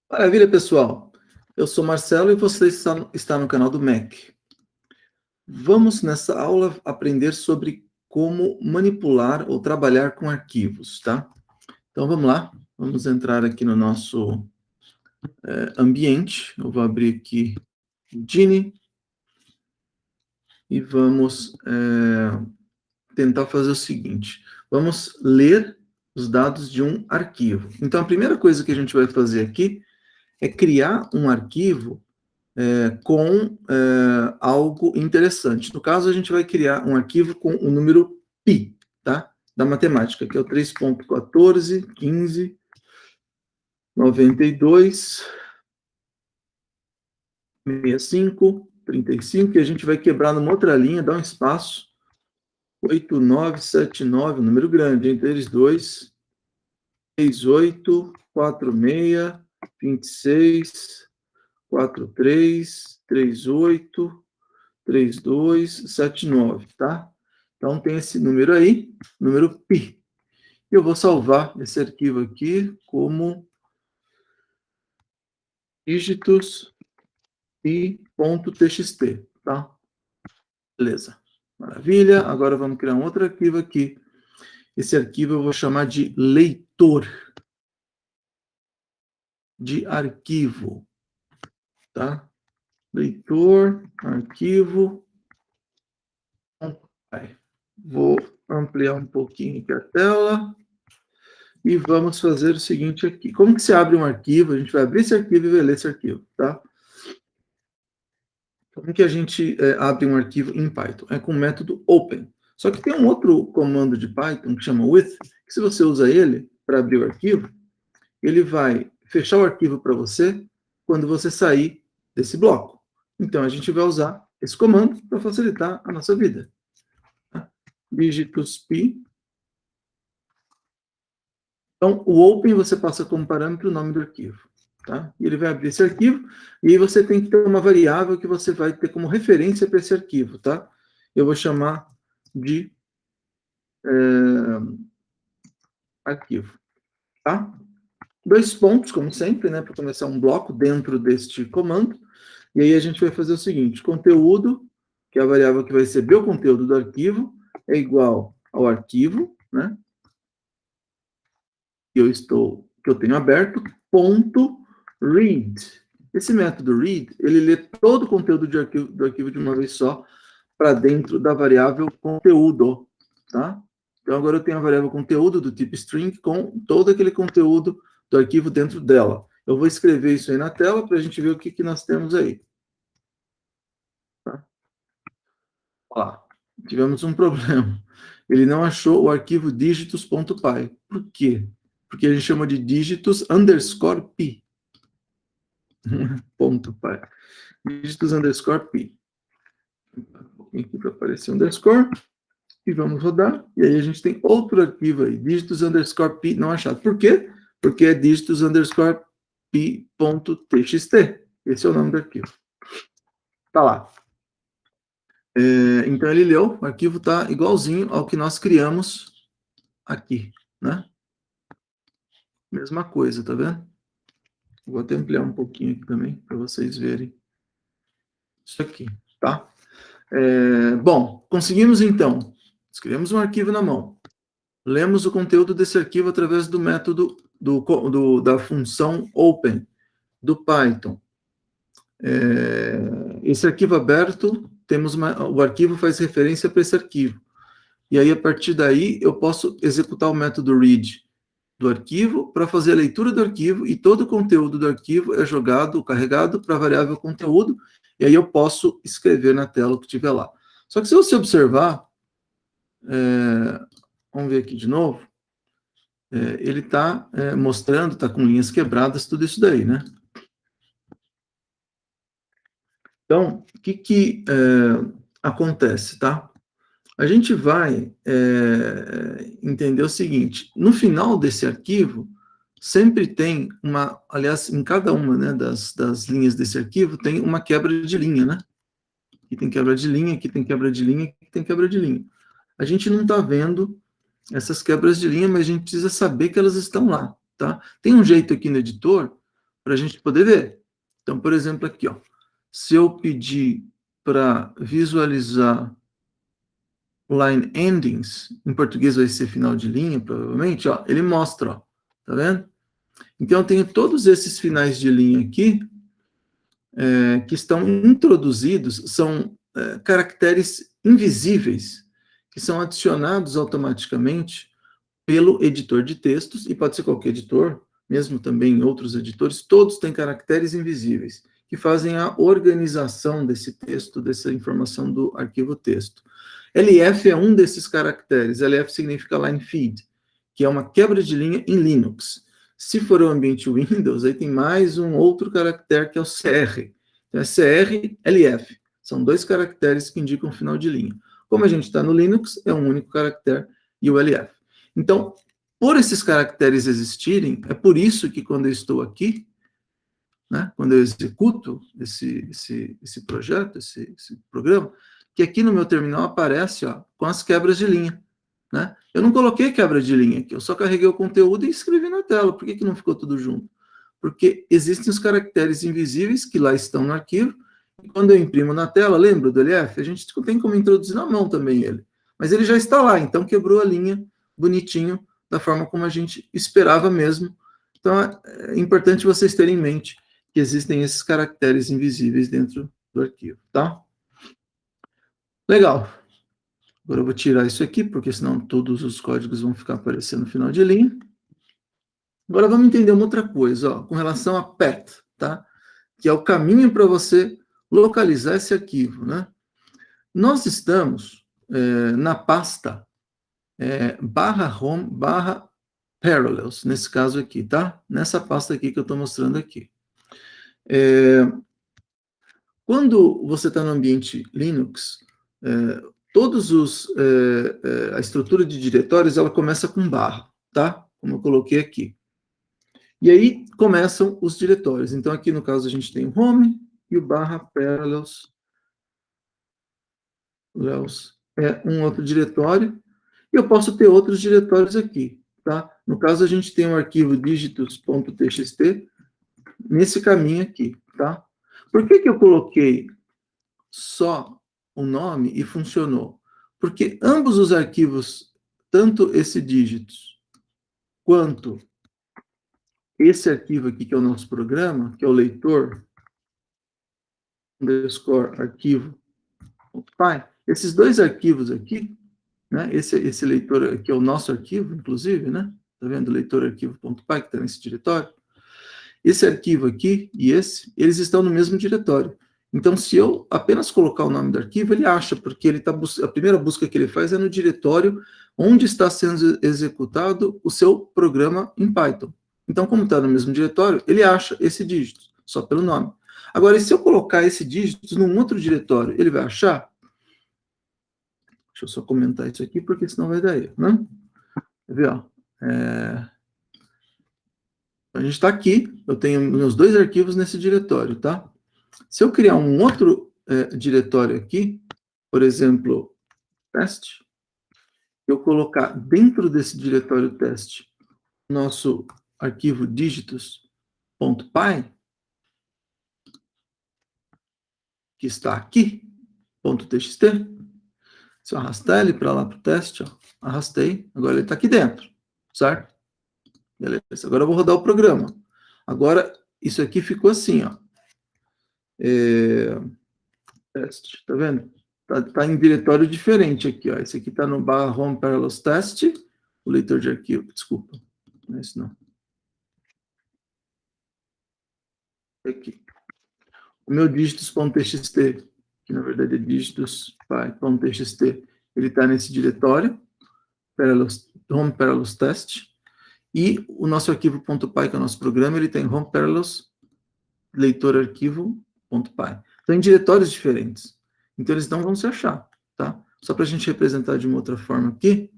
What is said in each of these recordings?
Maravilha, pessoal. Eu sou Marcelo e você está no canal do MEC. Vamos, nessa aula, aprender sobre como manipular ou trabalhar com arquivos, tá? Então, vamos lá. Vamos entrar aqui no nosso ambiente. Eu vou abrir aqui o Gini e vamos tentar fazer o seguinte. Vamos ler os dados de um arquivo. Então, a primeira coisa que a gente vai fazer aqui é criar um arquivo com algo interessante. No caso, a gente vai criar um arquivo com o número π, tá? Da matemática, que é o 3.14, 15, 92, 65, 35, e a gente vai quebrar numa outra linha, dar um espaço, 8979, um número grande, entre eles dois, 38, 46, 26, 43, 38, 3279, tá? Então, tem esse número aí, número π. Eu vou salvar esse arquivo aqui como dígitos pi.txt, tá? Beleza. Maravilha. Agora vamos criar um outro arquivo aqui. Esse arquivo eu vou chamar de leitor de arquivo, tá? Leitor, arquivo. Vou ampliar um pouquinho aqui a tela. E vamos fazer o seguinte aqui. Como que se abre um arquivo? A gente vai abrir esse arquivo e vai ler esse arquivo, tá? Como que a gente abre um arquivo em Python? É com o método open. Só que tem um outro comando de Python que chama with, que se você usa ele para abrir o arquivo, ele vai fechar o arquivo para você quando você sair desse bloco. Então, a gente vai usar esse comando para facilitar a nossa vida. Tá? Dígitos pi. Então, o open você passa como parâmetro o nome do arquivo. Tá? E ele vai abrir esse arquivo, e aí você tem que ter uma variável que você vai ter como referência para esse arquivo. Tá? Eu vou chamar de arquivo. Tá? 2 pontos, como sempre, né, para começar um bloco dentro deste comando. E aí a gente vai fazer o seguinte: conteúdo, que é a variável que vai receber o conteúdo do arquivo, é igual ao arquivo, né? Que eu tenho aberto, ponto read. Esse método read, ele lê todo o conteúdo do arquivo de uma vez só para dentro da variável conteúdo, tá? Então, agora eu tenho a variável conteúdo do tipo string com todo aquele conteúdo do arquivo dentro dela. Eu vou escrever isso aí na tela para a gente ver o que nós temos aí. Tá? Ó, tivemos um problema. Ele não achou o arquivo dígitos.py. Por quê? Porque a gente chama de dígitos underscore pi. Ponto pi. Dígitos underscore pi. Um pouquinho aqui para aparecer underscore. E vamos rodar. E aí a gente tem outro arquivo aí. Dígitos underscore pi não achado. Por quê? Porque é dígitos underscore pi.txt. Esse é o nome do arquivo. Tá lá. Então ele leu, o arquivo está igualzinho ao que nós criamos aqui, né? Mesma coisa, tá vendo? Vou até ampliar um pouquinho aqui também, para vocês verem isso aqui, tá? Bom, conseguimos então, escrevemos um arquivo na mão, lemos o conteúdo desse arquivo através do método da função open do Python. Esse arquivo aberto, o arquivo faz referência para esse arquivo. E aí, a partir daí, eu posso executar o método read do arquivo para fazer a leitura do arquivo, e todo o conteúdo do arquivo é carregado para a variável conteúdo, e aí eu posso escrever na tela o que tiver lá. Só que se você observar, vamos ver aqui de novo, ele está mostrando, está com linhas quebradas, tudo isso daí, né? Então, o que acontece, tá? A gente vai entender o seguinte: no final desse arquivo, sempre tem aliás, em cada uma, né, das linhas desse arquivo, tem uma quebra de linha, né? Aqui tem quebra de linha, aqui tem quebra de linha, aqui tem quebra de linha. A gente não está vendo essas quebras de linha, mas a gente precisa saber que elas estão lá, tá? Tem um jeito aqui no editor para a gente poder ver. Então, por exemplo, aqui, ó, se eu pedir para visualizar line endings, em português vai ser final de linha, provavelmente, ó, ele mostra, ó, tá vendo? Então, eu tenho todos esses finais de linha aqui, que estão introduzidos, são caracteres invisíveis, que são adicionados automaticamente pelo editor de textos, e pode ser qualquer editor, mesmo também outros editores, todos têm caracteres invisíveis, que fazem a organização desse texto, dessa informação do arquivo texto. LF é um desses caracteres. LF significa line feed, que é uma quebra de linha em Linux. Se for o ambiente Windows, aí tem mais um outro caractere que é o CR. Então é CR, LF. São dois caracteres que indicam final de linha. Como a gente está no Linux, é um único caractere e o LF. Então, por esses caracteres existirem, é por isso que quando eu estou aqui, né, quando eu executo esse projeto, esse programa, que aqui no meu terminal aparece, ó, com as quebras de linha. Né? Eu não coloquei quebra de linha aqui, eu só carreguei o conteúdo e escrevi na tela. Por que não ficou tudo junto? Porque existem os caracteres invisíveis que lá estão no arquivo, e quando eu imprimo na tela, lembra do LF? A gente tem como introduzir na mão também ele. Mas ele já está lá, então quebrou a linha bonitinho, da forma como a gente esperava mesmo. Então é importante vocês terem em mente que existem esses caracteres invisíveis dentro do arquivo, tá? Legal. Agora eu vou tirar isso aqui, porque senão todos os códigos vão ficar aparecendo no final de linha. Agora vamos entender uma outra coisa, ó, com relação a path, tá? Que é o caminho para você localizar esse arquivo, né? Nós estamos na pasta /home /parallels, nesse caso aqui, tá? Nessa pasta aqui que eu estou mostrando aqui. Quando você está no ambiente Linux, todos a estrutura de diretórios, ela começa com barra, tá? Como eu coloquei aqui. E aí começam os diretórios. Então, aqui no caso, a gente tem o home e o /parallels é um outro diretório. E eu posso ter outros diretórios aqui, tá? No caso, a gente tem um arquivo dígitos.txt nesse caminho aqui, tá? Por que eu coloquei só o nome e funcionou? Porque ambos os arquivos, tanto esse dígitos quanto esse arquivo aqui, que é o nosso programa, que é o leitor underscore arquivo.py, esses dois arquivos aqui, né, esse leitor aqui é o nosso arquivo, inclusive, né? Tá vendo? Leitor arquivo.py, que está nesse diretório. Esse arquivo aqui e esse, eles estão no mesmo diretório. Então, se eu apenas colocar o nome do arquivo, ele acha, porque ele a primeira busca que ele faz é no diretório onde está sendo executado o seu programa em Python. Então, como está no mesmo diretório, ele acha esse dígito, só pelo nome. Agora, e se eu colocar esse dígito num outro diretório, ele vai achar? Deixa eu só comentar isso aqui, porque senão vai dar erro, né? Quer ver, ó? A gente está aqui, eu tenho meus dois arquivos nesse diretório, tá? Se eu criar um outro diretório aqui, por exemplo, teste, eu colocar dentro desse diretório teste nosso arquivo dígitos.py, que está aqui, .txt, se eu arrastar ele para lá para o teste, ó, arrastei, agora ele está aqui dentro, certo? Beleza, agora eu vou rodar o programa. Agora, isso aqui ficou assim, ó. Teste, tá vendo? Tá em diretório diferente aqui, ó. Esse aqui tá no /home parallels test, o leitor de arquivo, desculpa. Não é esse não. Aqui. O meu dígitos.txt, que na verdade é dígitos.txt, ele tá nesse diretório, home parallels test, e o nosso arquivo.py, que é o nosso programa, ele tem home parallels leitor arquivo.py. Então, em diretórios diferentes. Então, eles não vão se achar, tá? Só para a gente representar de uma outra forma aqui,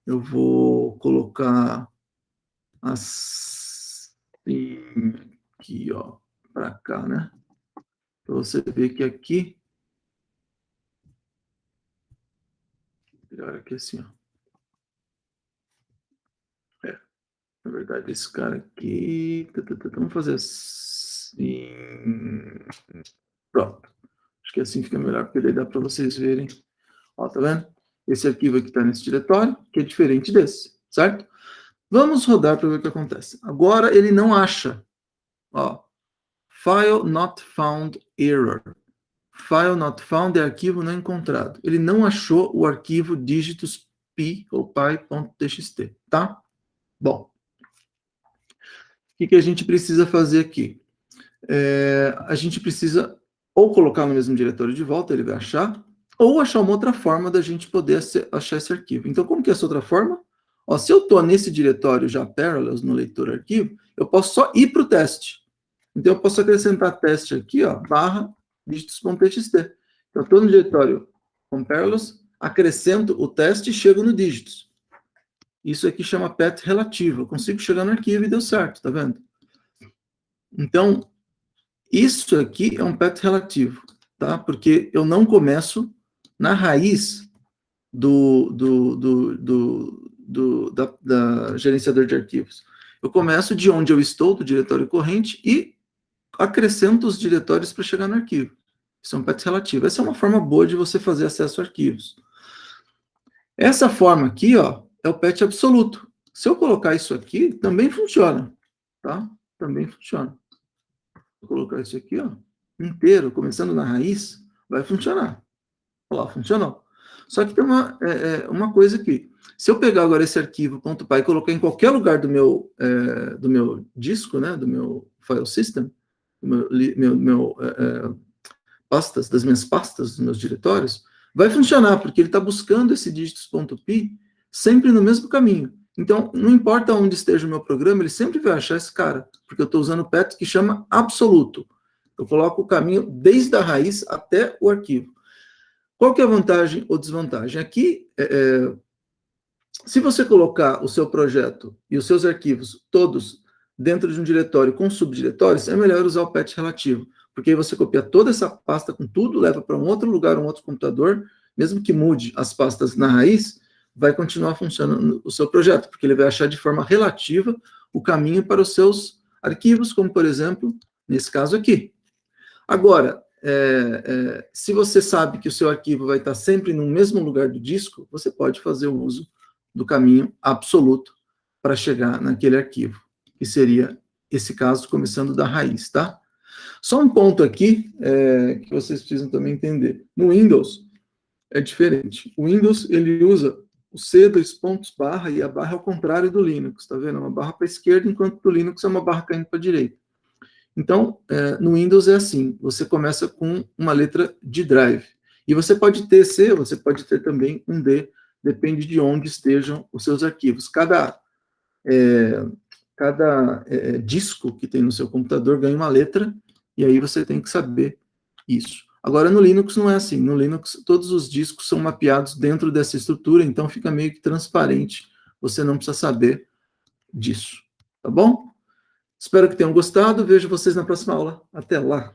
eu vou colocar assim, aqui, ó, para cá, né? Para você ver que aqui, melhor aqui assim, ó. Na verdade, esse cara aqui... Vamos fazer assim... Pronto. Acho que assim fica melhor, porque daí dá para vocês verem. Ó, tá vendo? Esse arquivo aqui está nesse diretório, que é diferente desse, certo? Vamos rodar para ver o que acontece. Agora ele não acha. Ó, file not found error. File not found é arquivo não encontrado. Ele não achou o arquivo dígitos pi ou pi.txt, tá? Bom, o que a gente precisa fazer aqui? A gente precisa ou colocar no mesmo diretório de volta, ele vai achar, ou achar uma outra forma da gente poder achar esse arquivo. Então, como que é essa outra forma? Ó, se eu estou nesse diretório já Parallels, no leitor arquivo, eu posso só ir para o teste. Então, eu posso acrescentar teste aqui, ó, barra dígitos.txt. Então, eu estou no diretório com Parallels, acrescento o teste e chego no dígitos. Isso aqui chama path relativo. Eu consigo chegar no arquivo e deu certo, tá vendo? Então, isso aqui é um path relativo, tá? Porque eu não começo na raiz da gerenciador de arquivos. Eu começo de onde eu estou, do diretório corrente, e acrescento os diretórios para chegar no arquivo. Isso é um path relativo. Essa é uma forma boa de você fazer acesso a arquivos. Essa forma aqui, ó, é o path absoluto. Se eu colocar isso aqui, também funciona, tá? Também funciona. Vou colocar isso aqui, ó, inteiro, começando na raiz, vai funcionar. Olha lá, funcionou. Só que tem uma coisa aqui. Se eu pegar agora esse arquivo .py e colocar em qualquer lugar do meu disco, né, do meu file system, pastas, das minhas pastas, dos meus diretórios, vai funcionar, porque ele está buscando esse dígitos.py sempre no mesmo caminho. Então, não importa onde esteja o meu programa, ele sempre vai achar esse cara, porque eu estou usando o path que chama absoluto. Eu coloco o caminho desde a raiz até o arquivo. Qual que é a vantagem ou desvantagem? Aqui, se você colocar o seu projeto e os seus arquivos todos dentro de um diretório com subdiretórios, é melhor usar o path relativo, porque aí você copia toda essa pasta com tudo, leva para um outro lugar, um outro computador, mesmo que mude as pastas na raiz, vai continuar funcionando o seu projeto, porque ele vai achar de forma relativa o caminho para os seus arquivos, como, por exemplo, nesse caso aqui. Agora, se você sabe que o seu arquivo vai estar sempre no mesmo lugar do disco, você pode fazer o uso do caminho absoluto para chegar naquele arquivo, que seria esse caso, começando da raiz, tá? Só um ponto aqui que vocês precisam também entender. No Windows é diferente. O Windows, ele usa o C, 2 pontos, barra, e a barra é ao contrário do Linux, tá vendo? É uma barra para a esquerda, enquanto do Linux é uma barra caindo para a direita. Então, no Windows é assim, você começa com uma letra de drive. E você pode ter C, você pode ter também um D, depende de onde estejam os seus arquivos. Cada disco que tem no seu computador ganha uma letra, e aí você tem que saber isso. Agora, no Linux não é assim. No Linux, todos os discos são mapeados dentro dessa estrutura, então fica meio que transparente. Você não precisa saber disso. Tá bom? Espero que tenham gostado. Vejo vocês na próxima aula. Até lá!